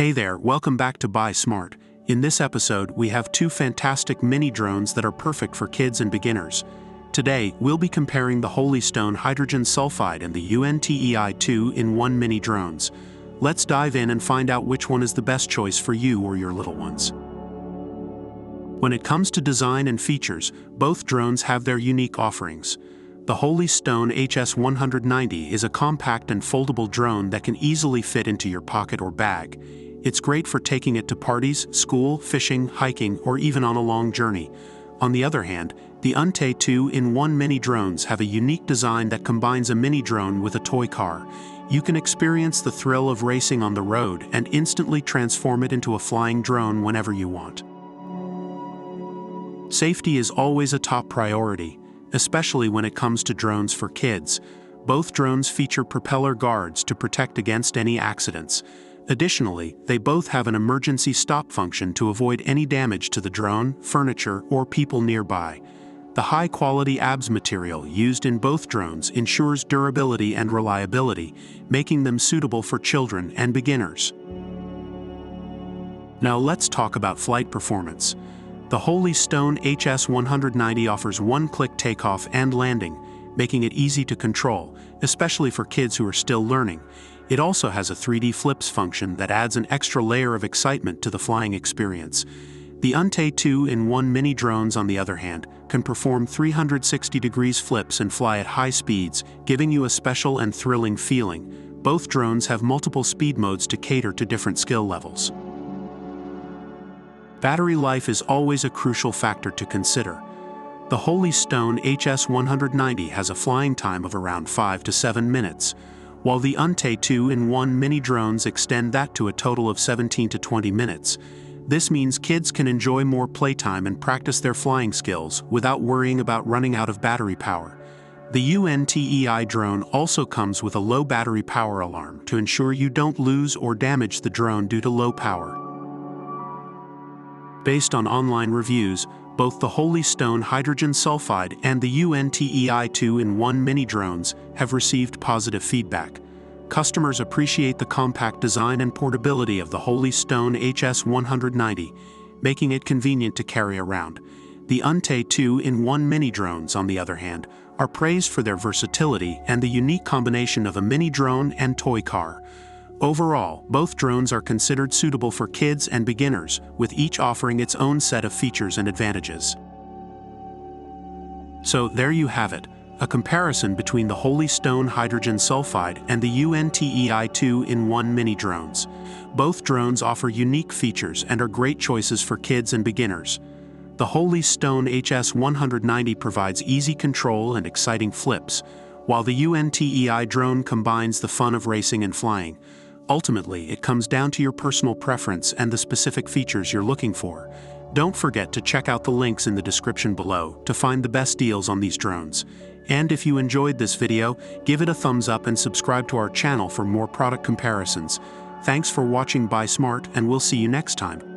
Hey there, welcome back to Buy Smart. In this episode, we have two fantastic mini drones that are perfect for kids and beginners. Today, we'll be comparing the Holy Stone hydrogen sulfide and the UNTEI 2-in-1 mini drones. Let's dive in and find out which one is the best choice for you or your little ones. When it comes to design and features, both drones have their unique offerings. The Holy Stone HS190 is a compact and foldable drone that can easily fit into your pocket or bag. It's great for taking it to parties, school, fishing, hiking, or even on a long journey. On the other hand, the UNTEI 2-in-1 mini drones have a unique design that combines a mini drone with a toy car. You can experience the thrill of racing on the road and instantly transform it into a flying drone whenever you want. Safety is always a top priority, especially when it comes to drones for kids. Both drones feature propeller guards to protect against any accidents. Additionally, they both have an emergency stop function to avoid any damage to the drone, furniture, or people nearby. The high-quality ABS material used in both drones ensures durability and reliability, making them suitable for children and beginners. Now let's talk about flight performance. The Holy Stone HS190 offers one-click takeoff and landing, making it easy to control, especially for kids who are still learning. It also has a 3D flips function that adds an extra layer of excitement to the flying experience. The UNTEI 2-in-1 mini drones, on the other hand, can perform 360-degree flips and fly at high speeds, giving you a special and thrilling feeling. Both drones have multiple speed modes to cater to different skill levels. Battery life is always a crucial factor to consider. The Holy Stone HS190 has a flying time of around 5 to 7 minutes, while the UNTEI 2-in-1 mini drones extend that to a total of 17 to 20 minutes. This means kids can enjoy more playtime and practice their flying skills without worrying about running out of battery power. The UNTEI drone also comes with a low battery power alarm to ensure you don't lose or damage the drone due to low power. Based on online reviews, both the Holy Stone hydrogen sulfide and the UNTEI 2-in-1 mini drones have received positive feedback. Customers appreciate the compact design and portability of the Holy Stone HS190, making it convenient to carry around. The UNTEI 2-in-1 mini drones, on the other hand, are praised for their versatility and the unique combination of a mini drone and toy car. Overall, both drones are considered suitable for kids and beginners, with each offering its own set of features and advantages. So there you have it, a comparison between the Holy Stone hydrogen sulfide and the UNTEI 2-in-1 mini drones. Both drones offer unique features and are great choices for kids and beginners. The Holy Stone HS190 provides easy control and exciting flips, while the UNTEI drone combines the fun of racing and flying. Ultimately, it comes down to your personal preference and the specific features you're looking for. Don't forget to check out the links in the description below to find the best deals on these drones. And if you enjoyed this video, give it a thumbs up and subscribe to our channel for more product comparisons. Thanks for watching Buy Smart, and we'll see you next time.